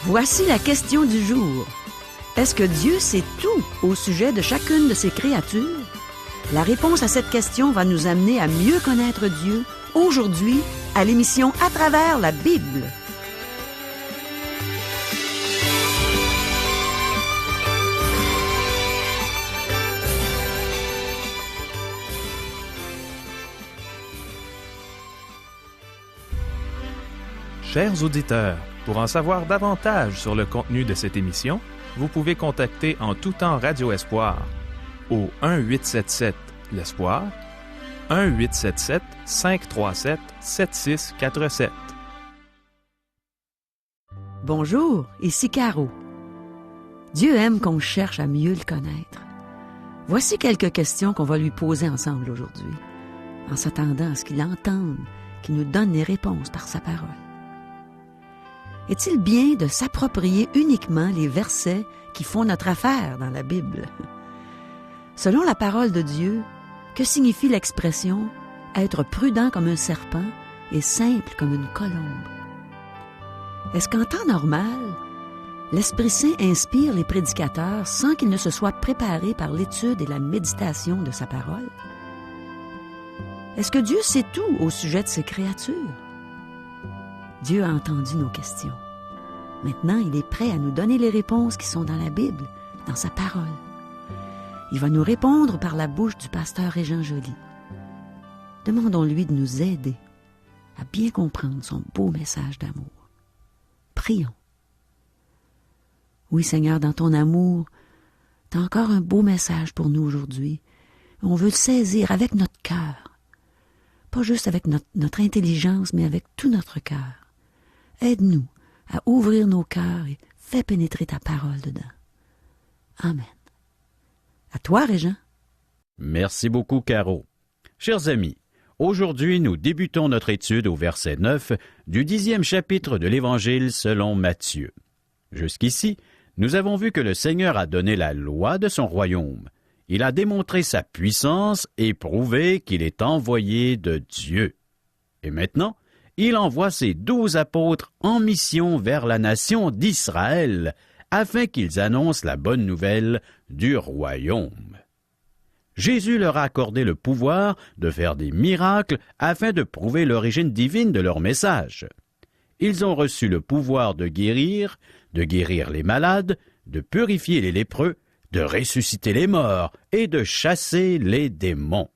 Voici la question du jour. Est-ce que Dieu sait tout au sujet de chacune de ses créatures? La réponse à cette question va nous amener à mieux connaître Dieu aujourd'hui à l'émission À travers la Bible. Chers auditeurs, pour en savoir davantage sur le contenu de cette émission, vous pouvez contacter en tout temps Radio Espoir au 1-877-L'Espoir, 1-877-537-7647. Bonjour, ici Caro. Dieu aime qu'on cherche à mieux le connaître. Voici quelques questions qu'on va lui poser ensemble aujourd'hui, en s'attendant à ce qu'il entende, qu'il nous donne les réponses par sa parole. Est-il bien de s'approprier uniquement les versets qui font notre affaire dans la Bible? Selon la parole de Dieu, que signifie l'expression « être prudent comme un serpent et simple comme une colombe » ? Est-ce qu'en temps normal, l'Esprit Saint inspire les prédicateurs sans qu'ils ne se soient préparés par l'étude et la méditation de sa parole? Est-ce que Dieu sait tout au sujet de ses créatures? Dieu a entendu nos questions. Maintenant, il est prêt à nous donner les réponses qui sont dans la Bible, dans sa parole. Il va nous répondre par la bouche du pasteur Régent Joly. Demandons-lui de nous aider à bien comprendre son beau message d'amour. Prions. Oui, Seigneur, dans ton amour, tu as encore un beau message pour nous aujourd'hui. On veut le saisir avec notre cœur. Pas juste avec notre intelligence, mais avec tout notre cœur. Aide-nous à ouvrir nos cœurs et fais pénétrer ta parole dedans. Amen. À toi, Régent. Merci beaucoup, Caro. Chers amis, aujourd'hui, nous débutons notre étude au verset 9 du 10e chapitre de l'Évangile selon Matthieu. Jusqu'ici, nous avons vu que le Seigneur a donné la loi de son royaume. Il a démontré sa puissance et prouvé qu'il est envoyé de Dieu. Et maintenant, il envoie ses 12 apôtres en mission vers la nation d'Israël, afin qu'ils annoncent la bonne nouvelle du royaume. Jésus leur a accordé le pouvoir de faire des miracles afin de prouver l'origine divine de leur message. Ils ont reçu le pouvoir de guérir les malades, de purifier les lépreux, de ressusciter les morts et de chasser les démons.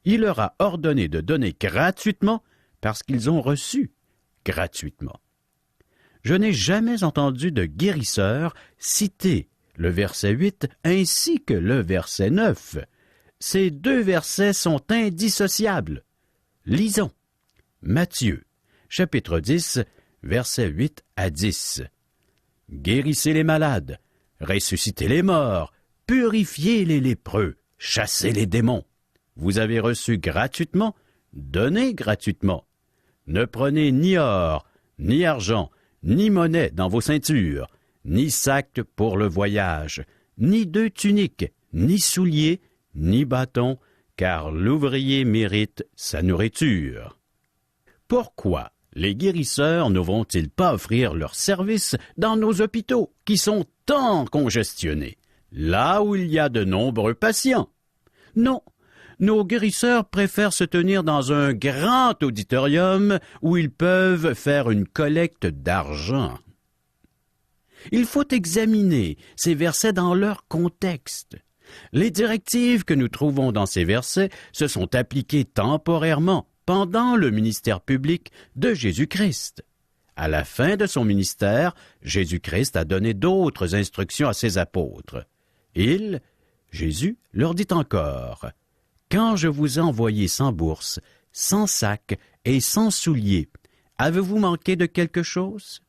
Il leur a ordonné de donner gratuitement parce qu'ils ont reçu gratuitement. Je n'ai jamais entendu de guérisseur citer le verset 8 ainsi que le verset 9. Ces deux versets sont indissociables. Lisons. Matthieu, chapitre 10, versets 8 à 10. Guérissez les malades, ressuscitez les morts, purifiez les lépreux, chassez les démons. Vous avez reçu gratuitement, donnez gratuitement. Ne prenez ni or, ni argent, ni monnaie dans vos ceintures, ni sac pour le voyage, ni deux tuniques, ni souliers, ni bâton, car l'ouvrier mérite sa nourriture. Pourquoi les guérisseurs ne vont-ils pas offrir leurs services dans nos hôpitaux, qui sont tant congestionnés, là où il y a de nombreux patients? Non, nos guérisseurs préfèrent se tenir dans un grand auditorium où ils peuvent faire une collecte d'argent. Il faut examiner ces versets dans leur contexte. Les directives que nous trouvons dans ces versets se sont appliquées temporairement pendant le ministère public de Jésus-Christ. À la fin de son ministère, Jésus-Christ a donné d'autres instructions à ses apôtres. Jésus, leur dit encore: « Quand je vous ai envoyé sans bourse, sans sac et sans souliers, avez-vous manqué de quelque chose? »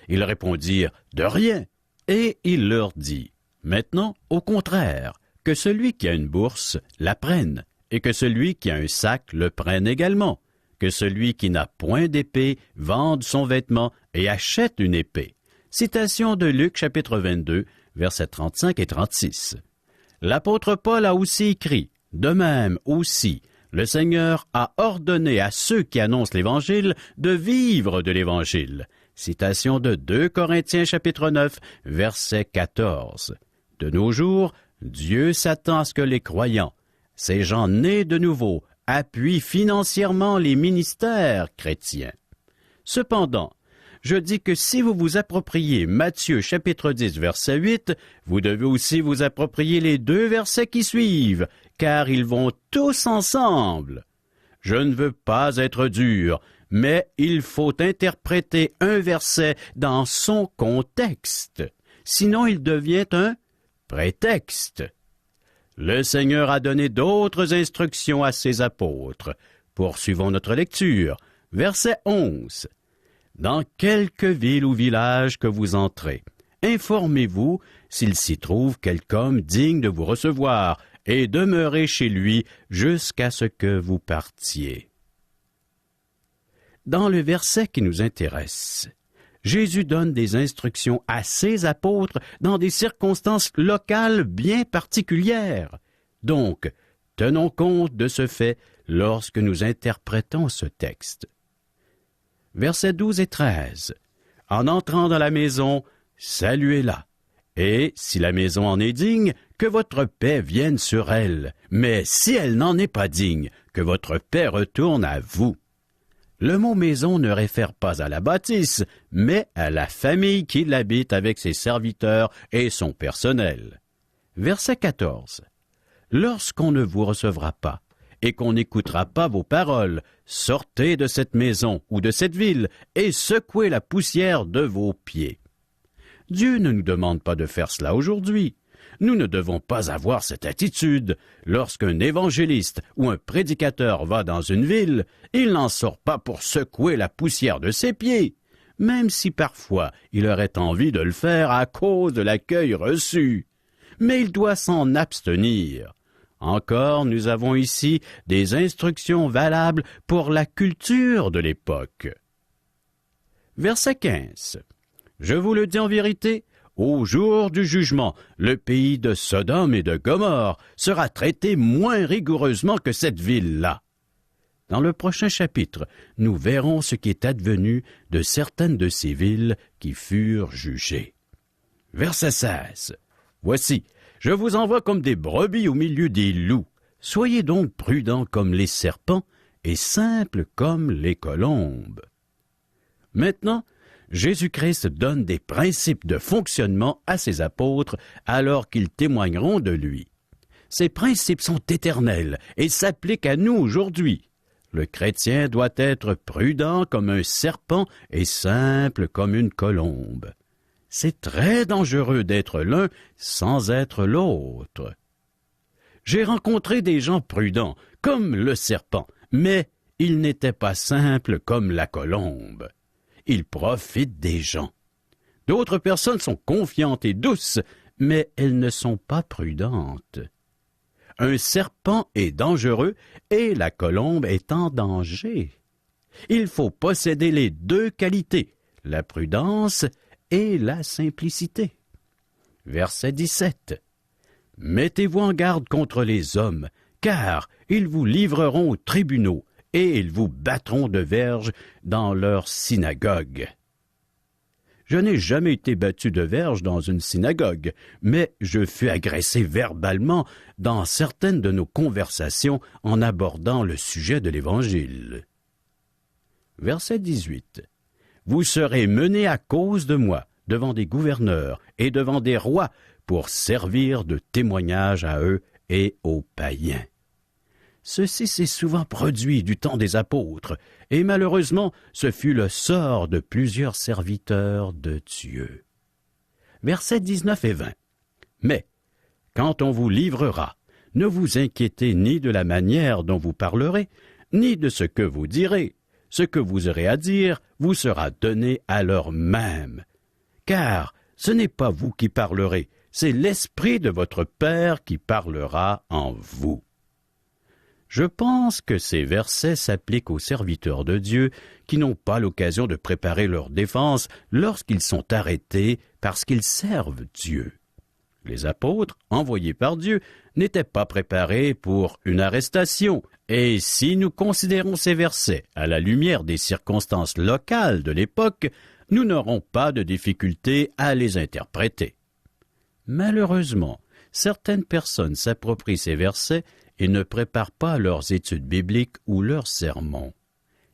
Ils répondirent: « De rien. » Et il leur dit: « Maintenant, au contraire, que celui qui a une bourse la prenne, et que celui qui a un sac le prenne également, que celui qui n'a point d'épée vende son vêtement et achète une épée. » Citation de Luc, chapitre 22, versets 35 et 36. L'apôtre Paul a aussi écrit: « De même aussi, le Seigneur a ordonné à ceux qui annoncent l'Évangile de vivre de l'Évangile. Citation de 2 Corinthiens chapitre 9, verset 14. De nos jours, Dieu s'attend à ce que les croyants, ces gens nés de nouveau, appuient financièrement les ministères chrétiens. Cependant, je dis que si vous vous appropriez Matthieu chapitre 10, verset 8, vous devez aussi vous approprier les 2 versets qui suivent, car ils vont tous ensemble. Je ne veux pas être dur, mais il faut interpréter un verset dans son contexte, sinon il devient un prétexte. Le Seigneur a donné d'autres instructions à ses apôtres. Poursuivons notre lecture. Verset 11. Dans quelque ville ou village que vous entrez, informez-vous s'il s'y trouve quelque homme digne de vous recevoir, et demeurez chez lui jusqu'à ce que vous partiez. Dans le verset qui nous intéresse, Jésus donne des instructions à ses apôtres dans des circonstances locales bien particulières. Donc, tenons compte de ce fait lorsque nous interprétons ce texte. Versets 12 et 13. En entrant dans la maison, saluez-la. Et, si la maison en est digne, que votre paix vienne sur elle. Mais si elle n'en est pas digne, que votre paix retourne à vous. Le mot maison ne réfère pas à la bâtisse, mais à la famille qui l'habite avec ses serviteurs et son personnel. Verset 14. Lorsqu'on ne vous recevra pas, et qu'on n'écoutera pas vos paroles, sortez de cette maison ou de cette ville et secouez la poussière de vos pieds. Dieu ne nous demande pas de faire cela aujourd'hui. Nous ne devons pas avoir cette attitude. Lorsqu'un évangéliste ou un prédicateur va dans une ville, il n'en sort pas pour secouer la poussière de ses pieds, même si parfois il aurait envie de le faire à cause de l'accueil reçu. Mais il doit s'en abstenir. Encore, nous avons ici des instructions valables pour la culture de l'époque. Verset 15. Je vous le dis en vérité, au jour du jugement, le pays de Sodome et de Gomorrhe sera traité moins rigoureusement que cette ville-là. Dans le prochain chapitre, nous verrons ce qui est advenu de certaines de ces villes qui furent jugées. Verset 16. Voici, je vous envoie comme des brebis au milieu des loups. Soyez donc prudents comme les serpents et simples comme les colombes. Maintenant, Jésus-Christ donne des principes de fonctionnement à ses apôtres alors qu'ils témoigneront de lui. Ces principes sont éternels et s'appliquent à nous aujourd'hui. Le chrétien doit être prudent comme un serpent et simple comme une colombe. C'est très dangereux d'être l'un sans être l'autre. J'ai rencontré des gens prudents, comme le serpent, mais ils n'étaient pas simples comme la colombe. Ils profitent des gens. D'autres personnes sont confiantes et douces, mais elles ne sont pas prudentes. Un serpent est dangereux et la colombe est en danger. Il faut posséder les 2 qualités, la prudence et la simplicité. Verset 17. Mettez-vous en garde contre les hommes, car ils vous livreront aux tribunaux et ils vous battront de verge dans leur synagogue. Je n'ai jamais été battu de verge dans une synagogue, mais je fus agressé verbalement dans certaines de nos conversations en abordant le sujet de l'Évangile. Verset 18. Vous serez menés à cause de moi devant des gouverneurs et devant des rois pour servir de témoignage à eux et aux païens. Ceci s'est souvent produit du temps des apôtres, et malheureusement, ce fut le sort de plusieurs serviteurs de Dieu. Versets 19 et 20. Mais, quand on vous livrera, ne vous inquiétez ni de la manière dont vous parlerez, ni de ce que vous direz. Ce que vous aurez à dire vous sera donné à l'heure même. Car ce n'est pas vous qui parlerez, c'est l'Esprit de votre Père qui parlera en vous. Je pense que ces versets s'appliquent aux serviteurs de Dieu qui n'ont pas l'occasion de préparer leur défense lorsqu'ils sont arrêtés parce qu'ils servent Dieu. Les apôtres, envoyés par Dieu, n'étaient pas préparés pour une arrestation. Et si nous considérons ces versets à la lumière des circonstances locales de l'époque, nous n'aurons pas de difficulté à les interpréter. Malheureusement, certaines personnes s'approprient ces versets et ne préparent pas leurs études bibliques ou leurs sermons.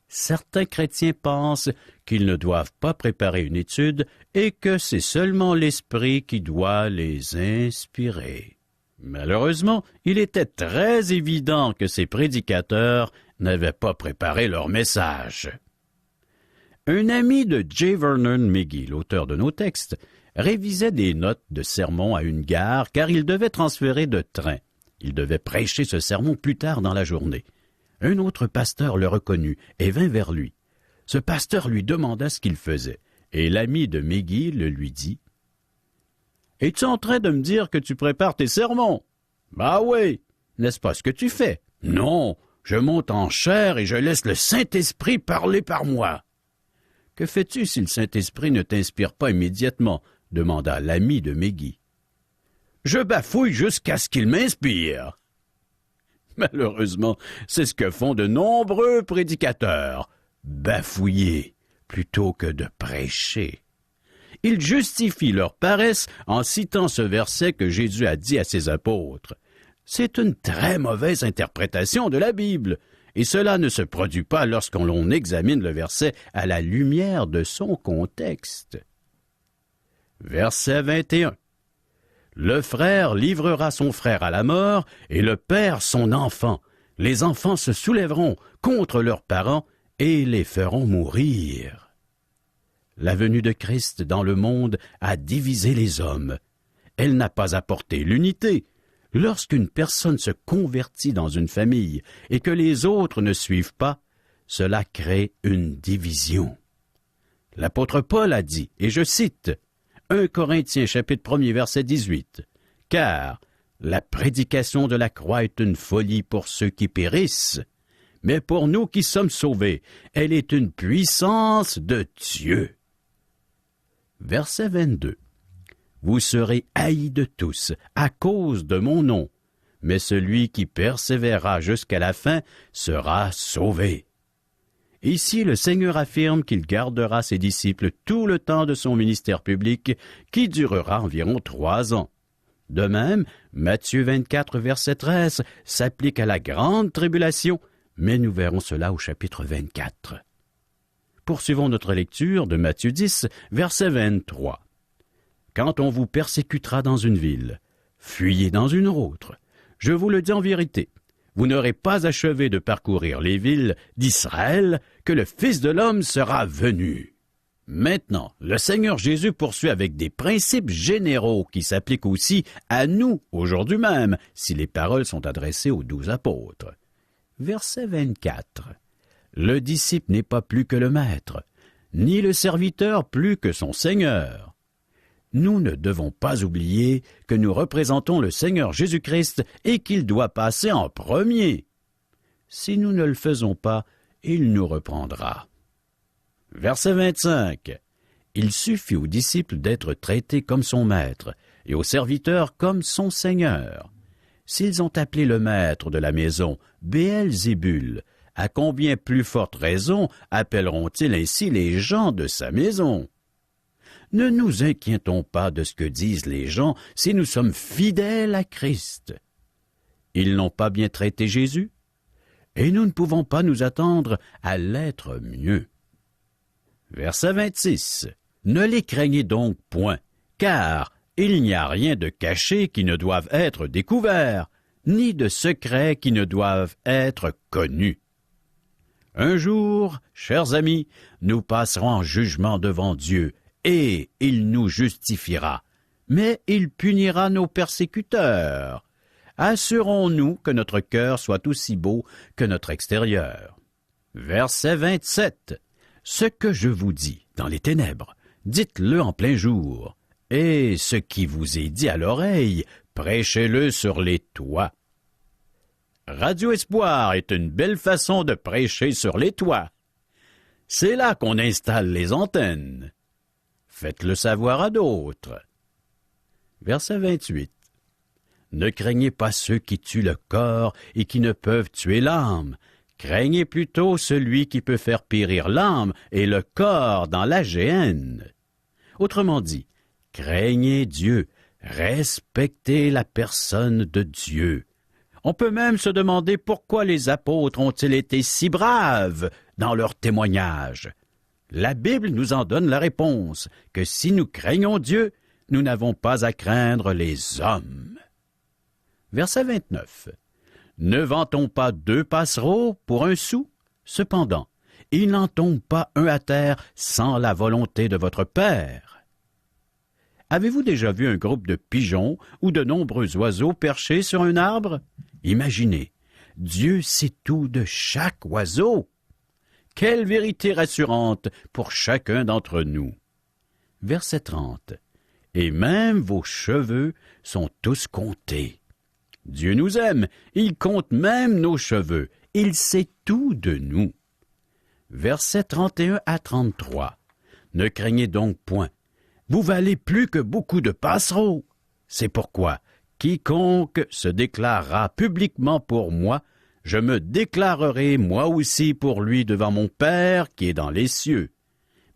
Certains chrétiens pensent qu'ils ne doivent pas préparer une étude et que c'est seulement l'Esprit qui doit les inspirer. Malheureusement, il était très évident que ces prédicateurs n'avaient pas préparé leur message. Un ami de J. Vernon McGee, l'auteur de nos textes, révisait des notes de sermon à une gare car il devait transférer de train. Il devait prêcher ce sermon plus tard dans la journée. Un autre pasteur le reconnut et vint vers lui. Ce pasteur lui demanda ce qu'il faisait, et l'ami de McGee le lui dit. « Es-tu en train de me dire que tu prépares tes sermons? »« Bah oui, n'est-ce pas ce que tu fais? »« Non, je monte en chair et je laisse le Saint-Esprit parler par moi. »« Que fais-tu si le Saint-Esprit ne t'inspire pas immédiatement? » demanda l'ami de McGee. « Je bafouille jusqu'à ce qu'il m'inspire. » Malheureusement, c'est ce que font de nombreux prédicateurs, bafouiller plutôt que de prêcher. Ils justifient leur paresse en citant ce verset que Jésus a dit à ses apôtres. C'est une très mauvaise interprétation de la Bible, et cela ne se produit pas lorsqu'on examine le verset à la lumière de son contexte. Verset 21. Le frère livrera son frère à la mort et le père son enfant. Les enfants se soulèveront contre leurs parents et les feront mourir. La venue de Christ dans le monde a divisé les hommes. Elle n'a pas apporté l'unité. Lorsqu'une personne se convertit dans une famille et que les autres ne suivent pas, cela crée une division. L'apôtre Paul a dit, et je cite, 1 Corinthiens chapitre 1er verset 18, « Car la prédication de la croix est une folie pour ceux qui périssent, mais pour nous qui sommes sauvés, elle est une puissance de Dieu. » Verset 22. « Vous serez haïs de tous à cause de mon nom, mais celui qui persévérera jusqu'à la fin sera sauvé. » Ici, le Seigneur affirme qu'il gardera ses disciples tout le temps de son ministère public, qui durera environ 3 ans. De même, Matthieu 24, verset 13, s'applique à la grande tribulation, mais nous verrons cela au chapitre 24. Poursuivons notre lecture de Matthieu 10, verset 23. « Quand on vous persécutera dans une ville, fuyez dans une autre. Je vous le dis en vérité. Vous n'aurez pas achevé de parcourir les villes d'Israël que le Fils de l'homme sera venu. » Maintenant, le Seigneur Jésus poursuit avec des principes généraux qui s'appliquent aussi à nous aujourd'hui même, si les paroles sont adressées aux 12 apôtres. Verset 24. « Le disciple n'est pas plus que le maître, ni le serviteur plus que son Seigneur. » Nous ne devons pas oublier que nous représentons le Seigneur Jésus-Christ et qu'il doit passer en premier. Si nous ne le faisons pas, il nous reprendra. Verset 25. Il suffit aux disciples d'être traités comme son maître et aux serviteurs comme son Seigneur. S'ils ont appelé le maître de la maison Béelzébul, à combien plus forte raison appelleront-ils ainsi les gens de sa maison? Ne nous inquiétons pas de ce que disent les gens si nous sommes fidèles à Christ. Ils n'ont pas bien traité Jésus, et nous ne pouvons pas nous attendre à l'être mieux. Verset 26. Ne les craignez donc point, car il n'y a rien de caché qui ne doive être découvert, ni de secret qui ne doivent être connus. Un jour, chers amis, nous passerons en jugement devant Dieu, et il nous justifiera, mais il punira nos persécuteurs. Assurons-nous que notre cœur soit aussi beau que notre extérieur. Verset 27. Ce que je vous dis dans les ténèbres, dites-le en plein jour, et ce qui vous est dit à l'oreille, prêchez-le sur les toits. Radio Espoir est une belle façon de prêcher sur les toits. C'est là qu'on installe les antennes. Faites-le savoir à d'autres. Verset 28. Ne craignez pas ceux qui tuent le corps et qui ne peuvent tuer l'âme, Craignez plutôt celui qui peut faire périr l'âme et le corps dans la géhenne. Autrement dit, craignez Dieu, respectez la personne de Dieu. On peut même se demander pourquoi les apôtres ont-ils été si braves dans leur témoignage. La Bible nous en donne la réponse, que si nous craignons Dieu, nous n'avons pas à craindre les hommes. Verset 29. Ne vend-on pas 2 passereaux pour 1 sou? Cependant, il n'en tombe pas un à terre sans la volonté de votre Père. Avez-vous déjà vu un groupe de pigeons ou de nombreux oiseaux perchés sur un arbre? Imaginez, Dieu sait tout de chaque oiseau. Quelle vérité rassurante pour chacun d'entre nous. Verset 30. Et même vos cheveux sont tous comptés. Dieu nous aime, il compte même nos cheveux, il sait tout de nous. Versets 31 à 33. Ne craignez donc point, vous valez plus que beaucoup de passereaux. C'est pourquoi, quiconque se déclarera publiquement pour moi, je me déclarerai moi aussi pour lui devant mon Père qui est dans les cieux.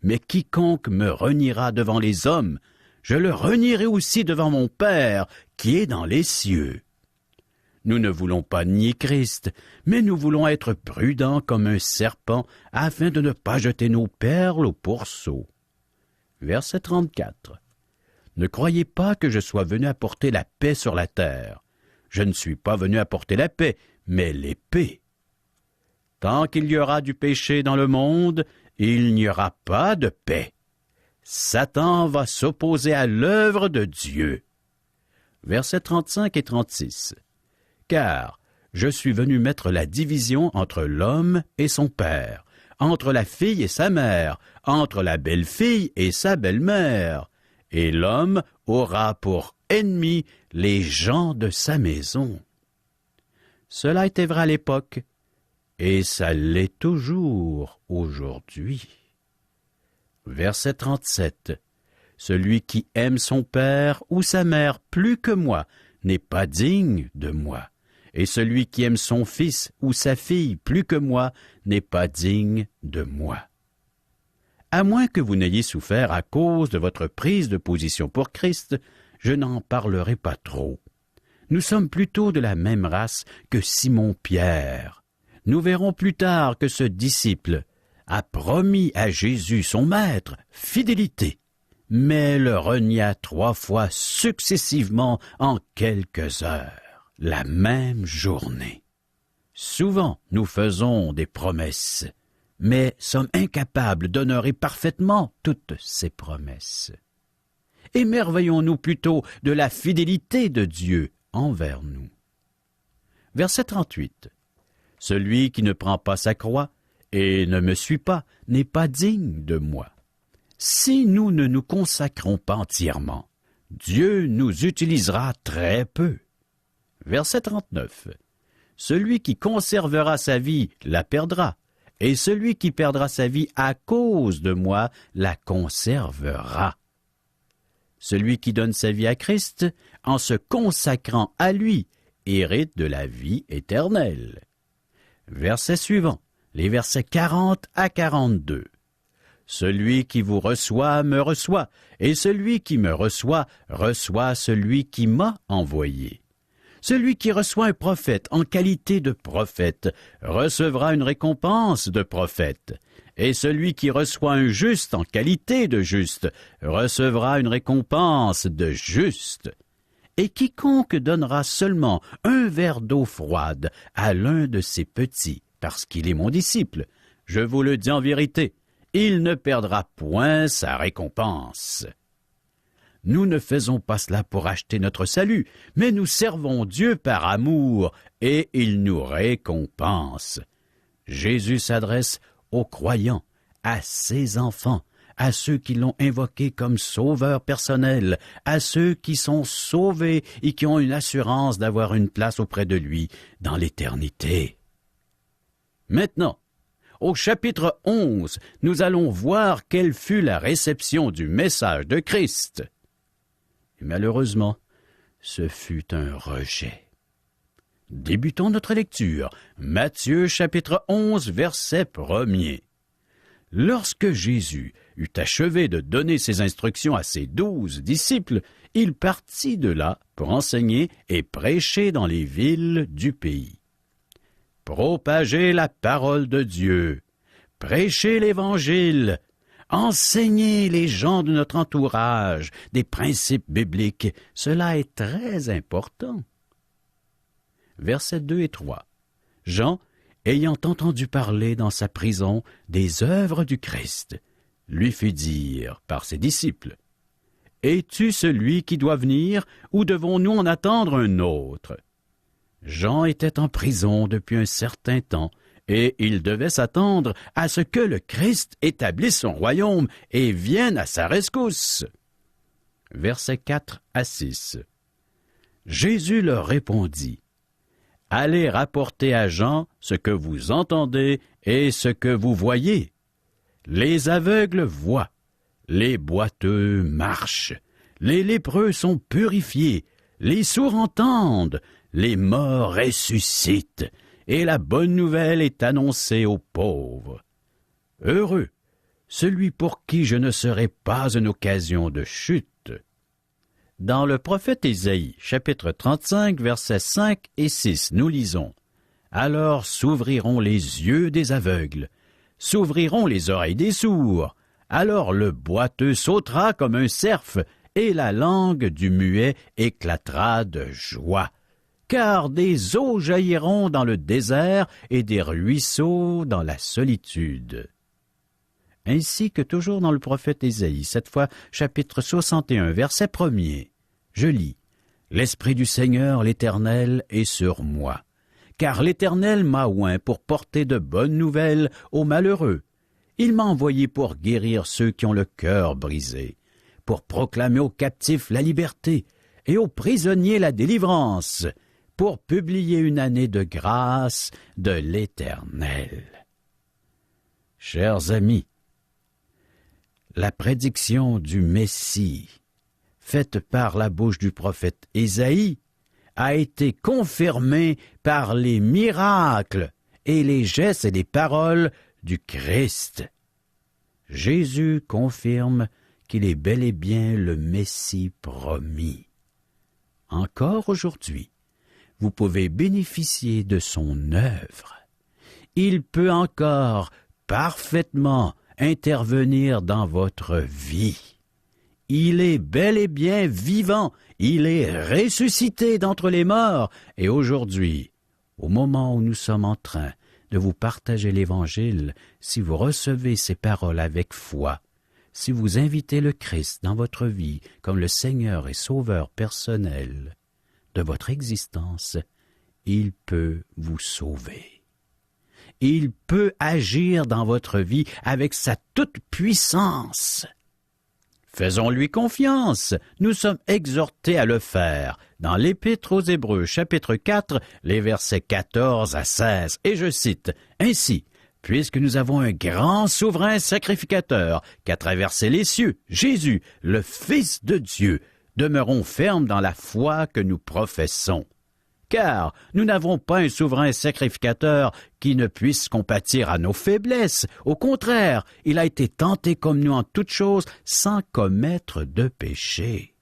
Mais quiconque me reniera devant les hommes, je le renierai aussi devant mon Père qui est dans les cieux. Nous ne voulons pas nier Christ, mais nous voulons être prudents comme un serpent, afin de ne pas jeter nos perles au pourceau. Verset 34. Ne croyez pas que je sois venu apporter la paix sur la terre. Je ne suis pas venu apporter la paix, mais l'épée. Tant qu'il y aura du péché dans le monde, il n'y aura pas de paix. Satan va s'opposer à l'œuvre de Dieu. Versets 35 et 36. Car je suis venu mettre la division entre l'homme et son père, entre la fille et sa mère, entre la belle-fille et sa belle-mère, et l'homme aura pour ennemis les gens de sa maison. Cela était vrai à l'époque, et ça l'est toujours aujourd'hui. Verset 37. Celui qui aime son père ou sa mère plus que moi n'est pas digne de moi, et celui qui aime son fils ou sa fille plus que moi n'est pas digne de moi. À moins que vous n'ayez souffert à cause de votre prise de position pour Christ, je n'en parlerai pas trop. Nous sommes plutôt de la même race que Simon-Pierre. Nous verrons plus tard que ce disciple a promis à Jésus, son maître, fidélité, mais le renia 3 fois successivement en quelques heures, la même journée. Souvent, nous faisons des promesses, mais sommes incapables d'honorer parfaitement toutes ces promesses. Émerveillons-nous plutôt de la fidélité de Dieu envers nous. Verset 38. Celui qui ne prend pas sa croix et ne me suit pas n'est pas digne de moi. Si nous ne nous consacrons pas entièrement, Dieu nous utilisera très peu. Verset 39. Celui qui conservera sa vie la perdra, et celui qui perdra sa vie à cause de moi la conservera. Celui qui donne sa vie à Christ, en se consacrant à lui, hérite de la vie éternelle. Verset suivant, les versets 40 à 42. Celui qui vous reçoit me reçoit, et celui qui me reçoit reçoit celui qui m'a envoyé. Celui qui reçoit un prophète en qualité de prophète recevra une récompense de prophète, et celui qui reçoit un juste en qualité de juste recevra une récompense de juste. Et quiconque donnera seulement un verre d'eau froide à l'un de ses petits, parce qu'il est mon disciple, je vous le dis en vérité, il ne perdra point sa récompense. Nous ne faisons pas cela pour acheter notre salut, mais nous servons Dieu par amour, et il nous récompense. Jésus s'adresse aux croyants, à ses enfants, à ceux qui l'ont invoqué comme sauveur personnel, à ceux qui sont sauvés et qui ont une assurance d'avoir une place auprès de lui dans l'éternité. Maintenant, au chapitre 11, nous allons voir quelle fut la réception du message de Christ. Et malheureusement, ce fut un rejet. Débutons notre lecture. Matthieu chapitre 11, verset 1er. Lorsque Jésus eut achevé de donner ses instructions à ses 12 disciples, il partit de là pour enseigner et prêcher dans les villes du pays. Propager la parole de Dieu, prêcher l'Évangile, enseigner les gens de notre entourage des principes bibliques, cela est très important. Versets 2 et 3. Jean, ayant entendu parler dans sa prison des œuvres du Christ, lui fit dire par ses disciples, « Es-tu celui qui doit venir, ou devons-nous en attendre un autre ?» Jean était en prison depuis un certain temps, et il devait s'attendre à ce que le Christ établisse son royaume et vienne à sa rescousse. Versets 4 à 6. Jésus leur répondit, « Allez rapporter à Jean ce que vous entendez et ce que vous voyez. Les aveugles voient, les boiteux marchent, les lépreux sont purifiés, les sourds entendent, les morts ressuscitent, et la bonne nouvelle est annoncée aux pauvres. Heureux celui pour qui je ne serai pas une occasion de chute. » Dans le prophète Ésaïe, chapitre 35, versets 5 et 6, nous lisons « Alors s'ouvriront les yeux des aveugles, s'ouvriront les oreilles des sourds, alors le boiteux sautera comme un cerf, et la langue du muet éclatera de joie. Car des eaux jailliront dans le désert et des ruisseaux dans la solitude. » Ainsi que toujours dans le prophète Ésaïe, cette fois chapitre 61, verset 1er, je lis « L'Esprit du Seigneur l'Éternel est sur moi, car l'Éternel m'a oint pour porter de bonnes nouvelles aux malheureux. Il m'a envoyé pour guérir ceux qui ont le cœur brisé, pour proclamer aux captifs la liberté et aux prisonniers la délivrance, pour publier une année de grâce de l'Éternel. » Chers amis, la prédiction du Messie, faite par la bouche du prophète Ésaïe, a été confirmée par les miracles et les gestes et les paroles du Christ. Jésus confirme qu'il est bel et bien le Messie promis. Encore aujourd'hui, vous pouvez bénéficier de son œuvre. Il peut encore parfaitement intervenir dans votre vie. Il est bel et bien vivant, il est ressuscité d'entre les morts, et aujourd'hui, au moment où nous sommes en train de vous partager l'Évangile, si vous recevez ces paroles avec foi, si vous invitez le Christ dans votre vie comme le Seigneur et Sauveur personnel de votre existence, il peut vous sauver. Il peut agir dans votre vie avec sa toute-puissance. Faisons-lui confiance. Nous sommes exhortés à le faire. Dans l'Épître aux Hébreux, chapitre 4, les versets 14 à 16, et je cite, « Ainsi, puisque nous avons un grand souverain sacrificateur qui a traversé les cieux, Jésus, le Fils de Dieu, demeurons fermes dans la foi que nous professons. Car nous n'avons pas un souverain sacrificateur qui ne puisse compatir à nos faiblesses. Au contraire, il a été tenté comme nous en toutes choses, sans commettre de péché.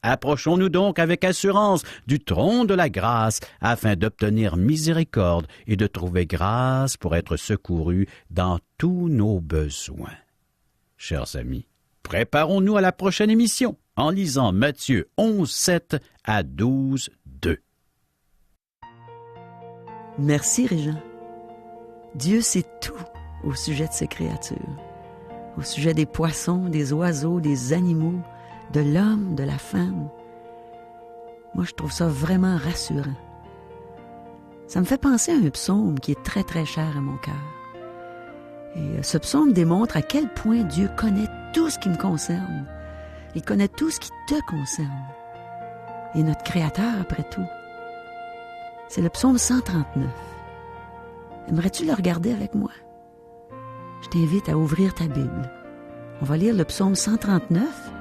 Approchons-nous donc avec assurance du trône de la grâce, afin d'obtenir miséricorde et de trouver grâce pour être secourus dans tous nos besoins. » Chers amis, préparons-nous à la prochaine émission en lisant Matthieu 11, 7 à 12, 2. Merci, Régent. Dieu sait tout au sujet de ses créatures, au sujet des poissons, des oiseaux, des animaux, de l'homme, de la femme. Moi, je trouve ça vraiment rassurant. Ça me fait penser à un psaume qui est très, très cher à mon cœur. Et ce psaume démontre à quel point Dieu connaît tout ce qui me concerne. Il connaît tout ce qui te concerne. Il est notre Créateur, après tout. C'est le psaume 139. Aimerais-tu le regarder avec moi? Je t'invite à ouvrir ta Bible. On va lire le psaume 139,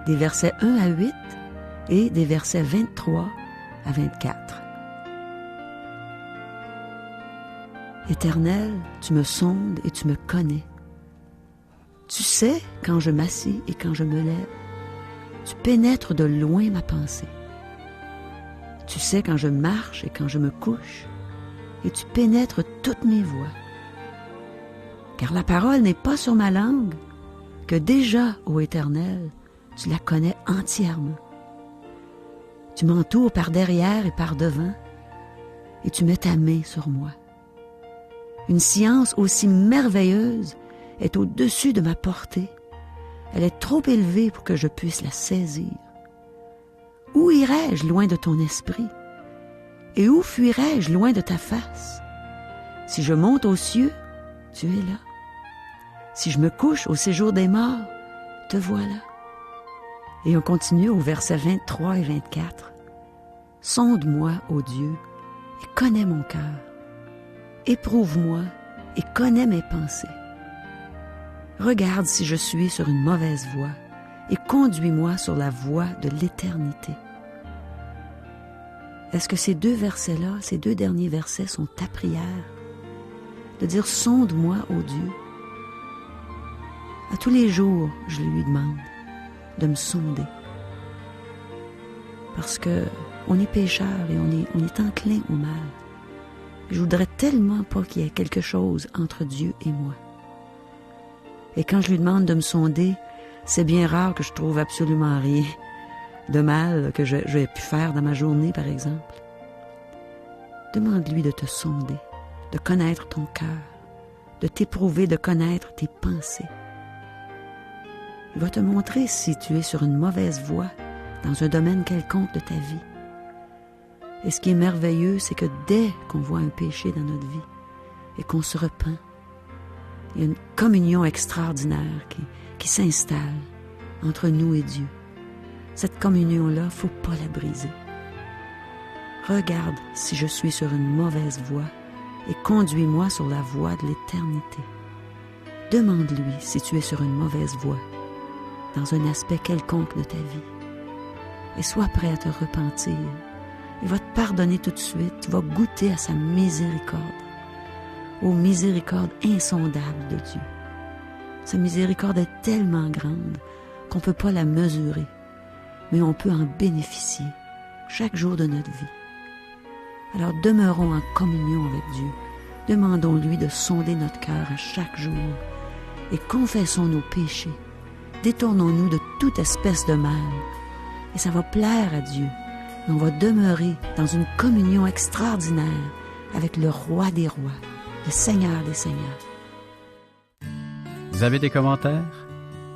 des versets 1 à 8 et des versets 23 à 24. Éternel, tu me sondes et tu me connais. Tu sais quand je m'assis et quand je me lève. Tu pénètres de loin ma pensée. Tu sais quand je marche et quand je me couche, et tu pénètres toutes mes voies. Car la parole n'est pas sur ma langue, que déjà, ô Éternel, tu la connais entièrement. Tu m'entoures par derrière et par devant, et tu mets ta main sur moi. Une science aussi merveilleuse est au-dessus de ma portée. Elle est trop élevée pour que je puisse la saisir. Où irais-je loin de ton esprit? Et où fuirais-je loin de ta face? Si je monte aux cieux, tu es là. Si je me couche au séjour des morts, te voilà. Et on continue au verset 23 et 24. Sonde-moi, ô Dieu, et connais mon cœur. Éprouve-moi et connais mes pensées. Regarde si je suis sur une mauvaise voie et conduis-moi sur la voie de l'éternité. Est-ce que ces deux versets-là, ces deux derniers versets sont ta prière? De dire « Sonde-moi, ô Dieu ». À tous les jours, je lui demande de me sonder. Parce que on est pécheur et on est enclin au mal. Je voudrais tellement pas qu'il y ait quelque chose entre Dieu et moi. Et quand je lui demande de me sonder, c'est bien rare que je trouve absolument rien de mal que j'ai pu faire dans ma journée, par exemple. Demande-lui de te sonder, de connaître ton cœur, de t'éprouver, de connaître tes pensées. Il va te montrer si tu es sur une mauvaise voie dans un domaine quelconque de ta vie. Et ce qui est merveilleux, c'est que dès qu'on voit un péché dans notre vie et qu'on se repent, il y a une communion extraordinaire qui s'installe entre nous et Dieu. Cette communion-là, il ne faut pas la briser. Regarde si je suis sur une mauvaise voie et conduis-moi sur la voie de l'éternité. Demande-lui si tu es sur une mauvaise voie dans un aspect quelconque de ta vie. Et sois prêt à te repentir. Il va te pardonner tout de suite. Tu vas goûter à sa miséricorde, aux miséricordes insondables de Dieu. Sa miséricorde est tellement grande qu'on ne peut pas la mesurer, mais on peut en bénéficier chaque jour de notre vie. Alors demeurons en communion avec Dieu. Demandons-lui de sonder notre cœur à chaque jour et confessons nos péchés. Détournons-nous de toute espèce de mal et ça va plaire à Dieu. Et on va demeurer dans une communion extraordinaire avec le Roi des rois, le Seigneur des seigneurs. Vous avez des commentaires?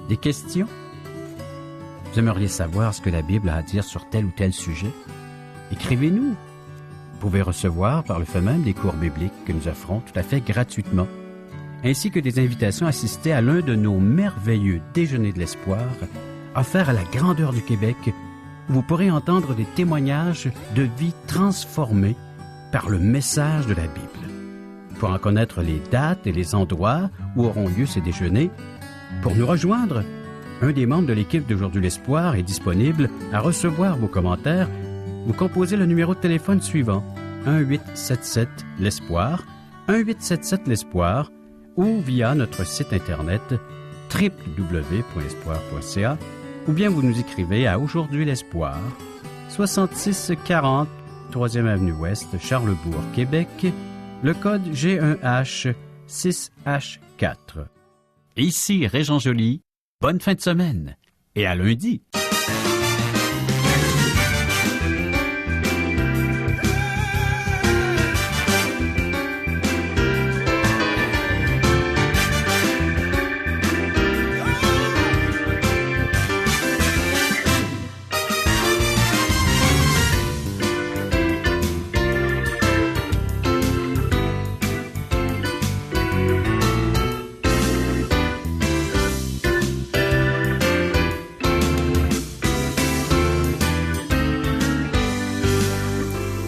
Des questions? Vous aimeriez savoir ce que la Bible a à dire sur tel ou tel sujet? Écrivez-nous. Vous pouvez recevoir par le fait même des cours bibliques que nous offrons tout à fait gratuitement, ainsi que des invitations à assister à l'un de nos merveilleux déjeuners de l'espoir, offerts à la grandeur du Québec, où vous pourrez entendre des témoignages de vie transformées par le message de la Bible. Pour en connaître les dates et les endroits où auront lieu ces déjeuners, pour nous rejoindre, un des membres de l'équipe d'Aujourd'hui l'Espoir est disponible à recevoir vos commentaires. Vous composez le numéro de téléphone suivant, 1-877-l'Espoir, 1-877-l'Espoir, ou via notre site Internet www.espoir.ca, ou bien vous nous écrivez à Aujourd'hui l'Espoir, 6640 3e Avenue Ouest, Charlebourg, Québec, le code G1H 6H4. Ici Régent Joly, bonne fin de semaine et à lundi.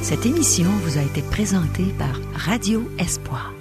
Cette émission vous a été présentée par Radio Espoir.